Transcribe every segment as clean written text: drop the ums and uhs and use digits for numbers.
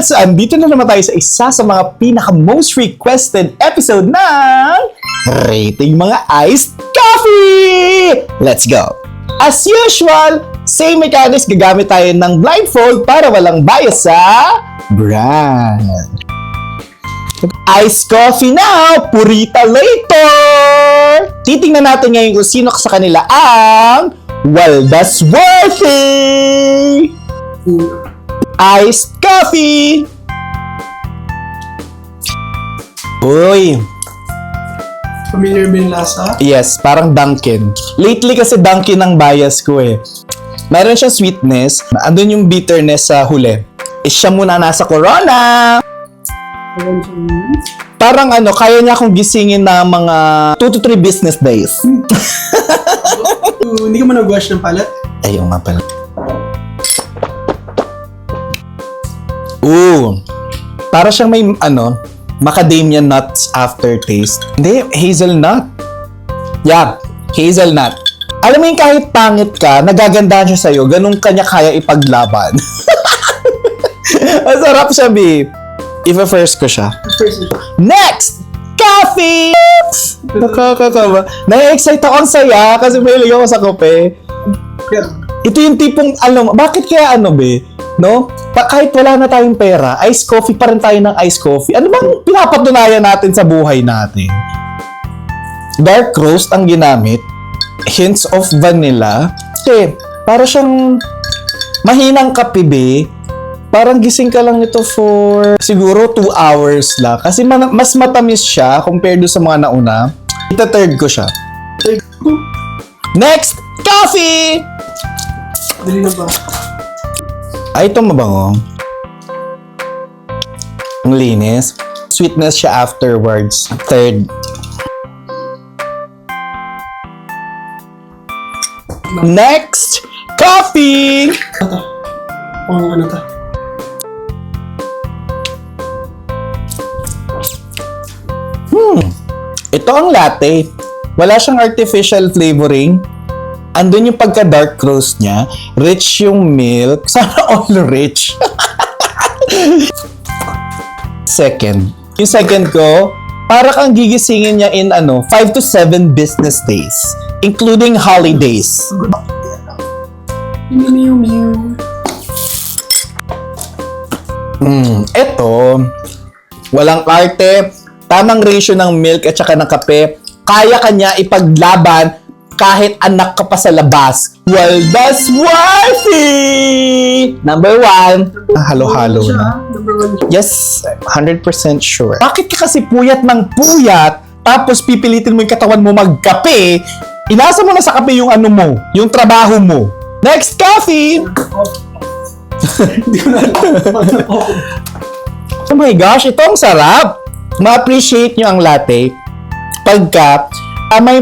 Yes! Andito na naman tayo sa isa sa mga pinaka-most requested episode ng Rating Mga Iced Coffee! Let's go! As usual, same mechanics, gagamit tayo ng blindfold para walang bias sa brand. Iced coffee now, purita later! Titingnan natin ngayon kung sino sa kanila ang Waldas Worthy! Iced coffee! Uy! Familiar ba yung lasa? Yes, parang Dunkin. Lately kasi Dunkin ang bias ko eh. Meron siyang sweetness, andun yung bitterness sa huli. Siya muna nasa Corona! Parang kaya niya akong gisingin na mga 2 to 3 business days. Hindi ka mo nag-wash ng palat? Ayun nga pala. Ooh! Para siyang may, macadamia nuts aftertaste. Hindi, hazelnut. Yeah, hazelnut. Alam mo yung kahit pangit ka, nagagandahan siya sa'yo, ganun kanya kaya ipaglaban. Masarap siya, babe. Ipa-first ko siya. Next! Coffee! Nakakakaba. Na-excite ako, ang saya kasi may ligaw ako sa kape. Ito yung tipong, bakit kaya be? No? Kahit wala na tayong pera, iced coffee pa rin tayo ng iced coffee. Ano bang pinapatunayan natin sa buhay natin? Dark roast ang ginamit. Hints of vanilla. Kasi, para siyang mahinang kape, be. Parang gising ka lang ito for siguro 2 hours lang. Kasi mas matamis siya compared sa mga nauna. Ita-third ko siya. Next! Coffee! Dali na ba? Ay, ito mabango. Ang linis. Sweetness siya afterwards. Third. Next! Coffee! Ano to? Ito ang latte. Wala siyang artificial flavoring. Andun yung pagka-dark roast niya. Rich yung milk. Sana all rich. Second. Yung second ko, para kang gigisingin niya in 5 to 7 business days. Including holidays. Ito, walang arte. Tamang ratio ng milk at saka ng kape. Kaya kanya ipaglaban kahit anak ka pa sa labas. Waldas Worthy! Number 1. Halo-halo na. Number 1. Yes, 100% sure. Bakit ka kasi puyat ng puyat, tapos pipilitin mo yung katawan mo magkape, inasa mo na sa kape yung mo, yung trabaho mo. Next, coffee! Hindi ko na alam. Oh my gosh, ito ang sarap! Ma-appreciate nyo ang latte pagka tama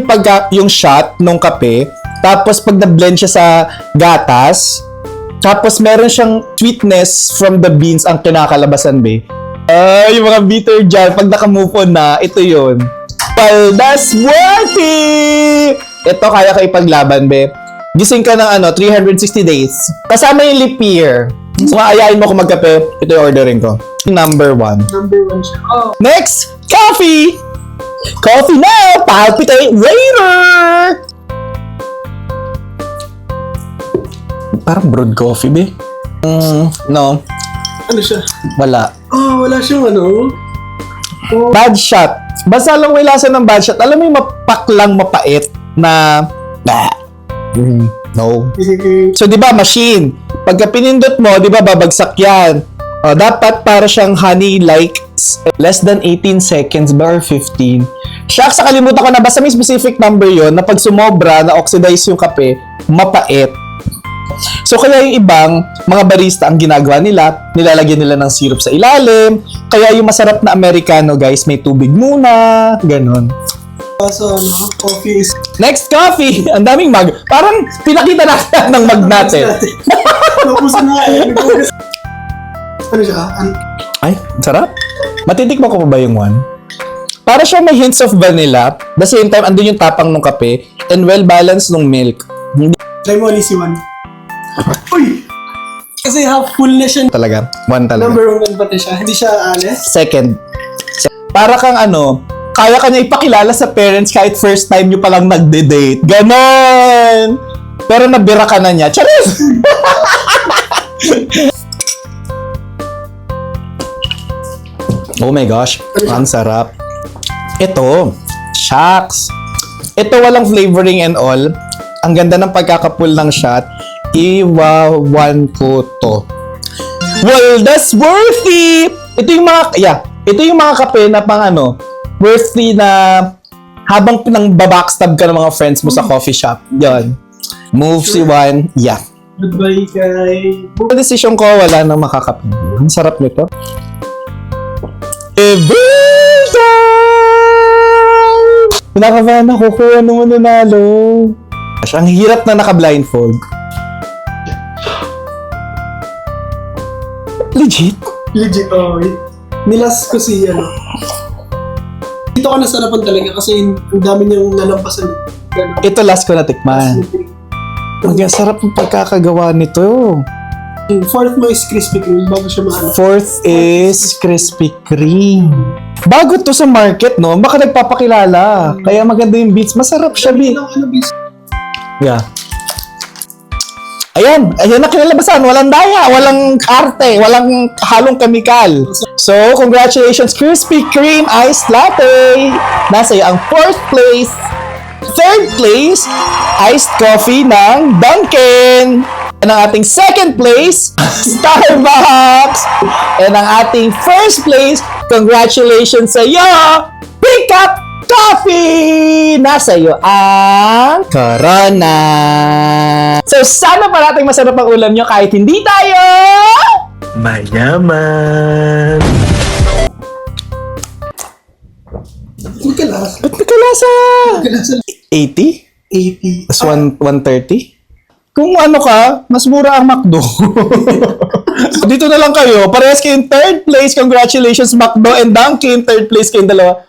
yung shot ng kape, tapos pag na-blend siya sa gatas, tapos meron siyang sweetness from the beans ang kinakalabasan, be. Yung mga bitter dyan, pag naka-move on na, ito yun. Waldas Worthy! Ito kaya ka ipaglaban, be. Gising ka ng 360 days. Kasama yung leap year. So, maayain mo kung magkape, ito yung ordering ko. Number 1. Number 1 siya. Oh. Next, coffee! Coffee now! Palpitate later! Parang brewed coffee, be. No. Ano siya? Wala. Oh, wala siyang Oh. Bad shot. Basta lang may lasa ng bad shot. Alam mo yung mapaklang mapait na... No. So, di ba, machine. Pagka pinindot mo, di ba, babagsak yan. Dapat para siyang honey like less than 18 seconds ba or 15. Shucks, nakalimutan ko na. Basta may specific number yon na pag sumobra, na-oxidize yung kape, mapait. So, kaya yung ibang mga barista ang ginagawa nila, nilalagyan nila ng syrup sa ilalim. Kaya yung masarap na Americano, guys, may tubig muna. Ganon. So, coffee is... Next, coffee! Ang daming mug. Parang pinakita natin ng mug natin. Napusan na. Ano siya? Ay, sarap. Matitikman ko pa ba yung one? Para siya may hints of vanilla. At the same time, andun yung tapang ng kape and well-balanced ng milk. Try mo, Lizzy, 1. Uy! Kasi half full na siya. Talaga. 1 talaga. Number 1 pati siya. Hindi siya alis. Second. Para kang kaya ka niya ipakilala sa parents kahit first time nyo palang nagde-date. Ganon! Pero nabira ka na niya. Charis! Oh my gosh. Ang sarap. Ito. Shucks. Ito walang flavoring and all. Ang ganda ng pagkakapul ng shot. Iwawan ko to. Well, that's worthy! Ito yung mga kape na pang worthy na habang pinang-backstab ka ng mga friends mo sa coffee shop. Yan. Move si Juan. Yeah. Goodbye, kay... Sa desisyon ko, wala nang makakape. Ang sarap nito. Pinakabahan ako kung ano mo nanalo. Ang hirap na naka-blindfold. Legit? Legit, oh. Nilas ko si, Dito ka nasarapan talaga kasi ang dami niyang nalampasan. Ganun. Ito last ko na tikman. Ang sarap ng pagkakagawa nito. Fourth mo is Krispy Kreme bago siya maano. Fourth is Krispy Kreme. Bago to sa market, no? Baka nagpapakilala. Kaya maganda yung beats. Masarap siya, B. Yeah. Ayan na kinalabasan. Walang daya, walang arte, walang halong kemikal. So, congratulations, Krispy Kreme Iced Latte. Nasa iyo ang 4th place. 3rd place, iced coffee ng Dunkin'. And ang ating 2nd place, Starbucks. And ang ating 1st place, congratulations sa iyo, Pick Up Coffee! Nasa iyo ang Corona. So, sana parating masarap ang ulam nyo kahit hindi tayo mayaman. Magkalas. Ba't nagkalasa? Magkalas. 80? 80. Tapos 130? Kung ka, mas mura ang McDo. So, dito na lang kayo. Parehas kayong 3rd place. Congratulations, McDo and Dunkin'. 3rd place kayong dalawa.